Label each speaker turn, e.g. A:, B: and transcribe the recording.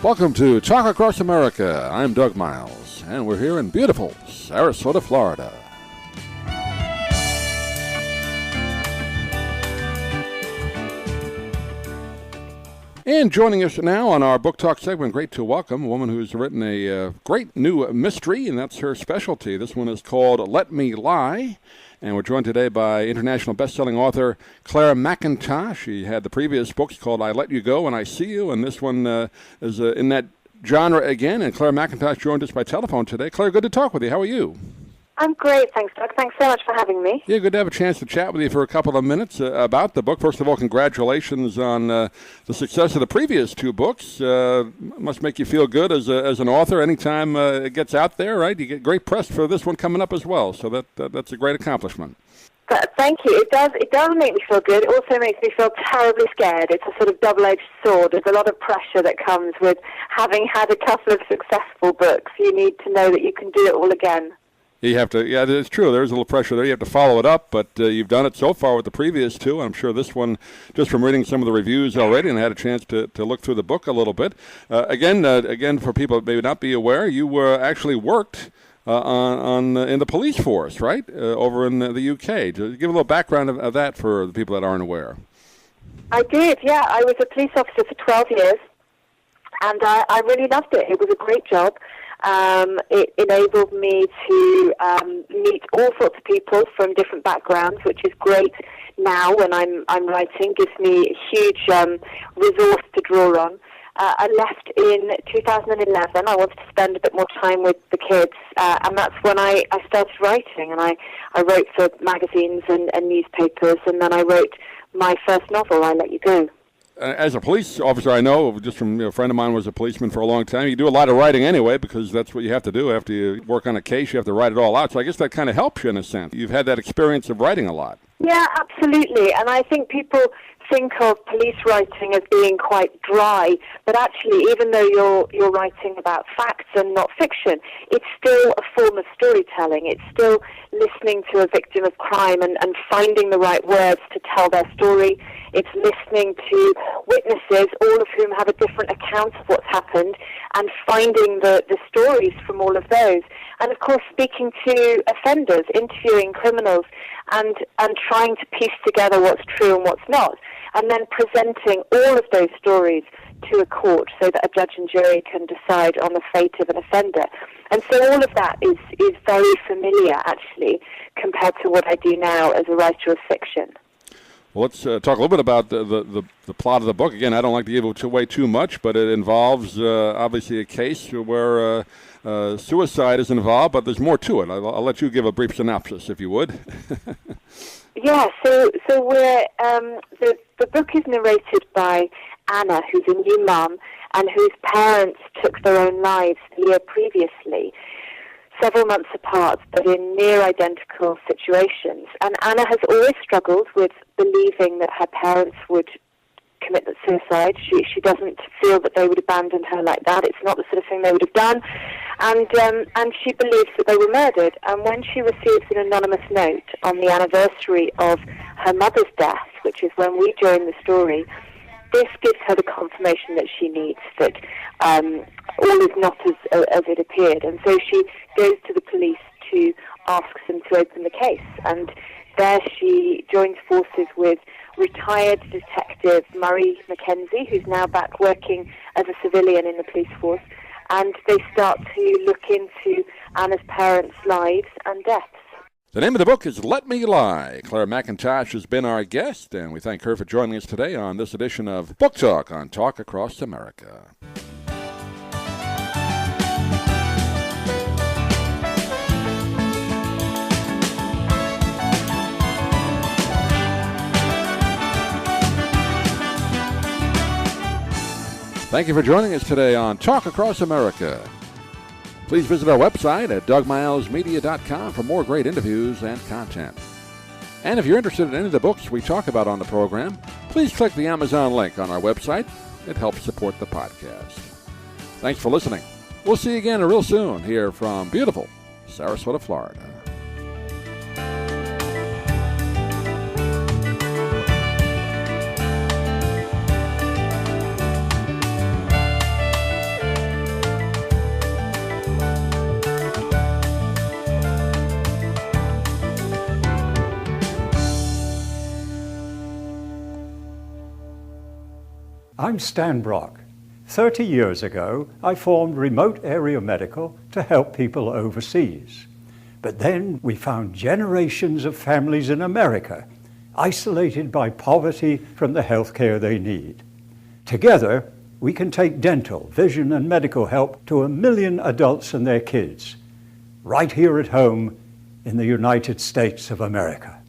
A: Welcome to Talk Across America. I'm Doug Miles, and we're here in beautiful Sarasota, Florida. And joining us now on our Book Talk segment, great to welcome a woman who's written a great new mystery, and that's her specialty. This one is called Let Me Lie, and we're joined today by international best-selling author Clare Mackintosh. She had the previous books called I Let You Go and I See You, and this one is in that genre again, and Clare Mackintosh joined us by telephone today. Clare, good to talk with you. How are you?
B: I'm great, thanks, Doug. Thanks so much for having me.
A: Yeah, good to have a chance to chat with you for a couple of minutes about the book. First of all, congratulations on the success of the previous two books. Must make you feel good as an author anytime it gets out there, right? You get great press for this one coming up as well, so that's a great accomplishment.
B: Thank you. It does make me feel good. It also makes me feel terribly scared. It's a sort of double-edged sword. There's a lot of pressure that comes with having had a couple of successful books. You need to know that you can do it all again.
A: You have to, yeah, it's true. There's a little pressure there. You have to follow it up, but you've done it so far with the previous two. I'm sure this one, just from reading some of the reviews already, and I had a chance to look through the book a little bit. Again, for people that may not be aware, you actually worked in the police force, right, over in the UK. To give a little background of that for the people that aren't aware.
B: I did, yeah. I was a police officer for 12 years, and I really loved it. It was a great job. It enabled me to meet all sorts of people from different backgrounds, which is great now when I'm writing. Gives me a huge resource to draw on. I left in 2011. I wanted to spend a bit more time with the kids, and that's when I started writing. And I wrote for magazines and newspapers, and then I wrote my first novel, I Let You Go.
A: As a police officer, I know, just from a friend of mine was a policeman for a long time, you do a lot of writing anyway because that's what you have to do. After you work on a case, you have to write it all out. So I guess that kind of helps you in a sense. You've had that experience of writing a lot.
B: Yeah, absolutely. And I think people think of police writing as being quite dry, but actually, even though you're writing about facts and not fiction, it's still a form of storytelling. It's still listening to a victim of crime and finding the right words to tell their story. It's listening to witnesses, all of whom have a different account of what's happened, and finding the stories from all of those. And of course, speaking to offenders, interviewing criminals, and trying to piece together what's true and what's not, and then presenting all of those stories to a court so that a judge and jury can decide on the fate of an offender. And so all of that is very familiar, actually, compared to what I do now as a writer of fiction.
A: Well, let's talk a little bit about the plot of the book. Again, I don't like to give away too much, but it involves obviously a case where suicide is involved, but there's more to it. I'll let you give a brief synopsis, if you would.
B: Yeah, so we're the book is narrated by Anna, who's a new mum, and whose parents took their own lives the year previously, several months apart, but in near identical situations. And Anna has always struggled with believing that her parents would commit suicide. She doesn't feel that they would abandon her like that. It's not the sort of thing they would have done. And she believes that they were murdered. And when she receives an anonymous note on the anniversary of her mother's death, which is when we join the story, this gives her the confirmation that she needs, that all is not as it appeared. And so she goes to the police to ask them to open the case. And there she joins forces with retired detective Murray Mackenzie, who's now back working as a civilian in the police force, and they start to look into Anna's parents' lives and deaths.
A: The name of the book is Let Me Lie. Clare Mackintosh has been our guest, and we thank her for joining us today on this edition of Book Talk on Talk Across America. Thank you for joining us today on Talk Across America. Please visit our website at dougmilesmedia.com for more great interviews and content. And if you're interested in any of the books we talk about on the program, please click the Amazon link on our website. It helps support the podcast. Thanks for listening. We'll see you again real soon here from beautiful Sarasota, Florida.
C: I'm Stan Brock. 30 years ago, I formed Remote Area Medical to help people overseas. But then we found generations of families in America isolated by poverty from the health care they need. Together, we can take dental, vision, and medical help to 1 million adults and their kids, right here at home in the United States of America.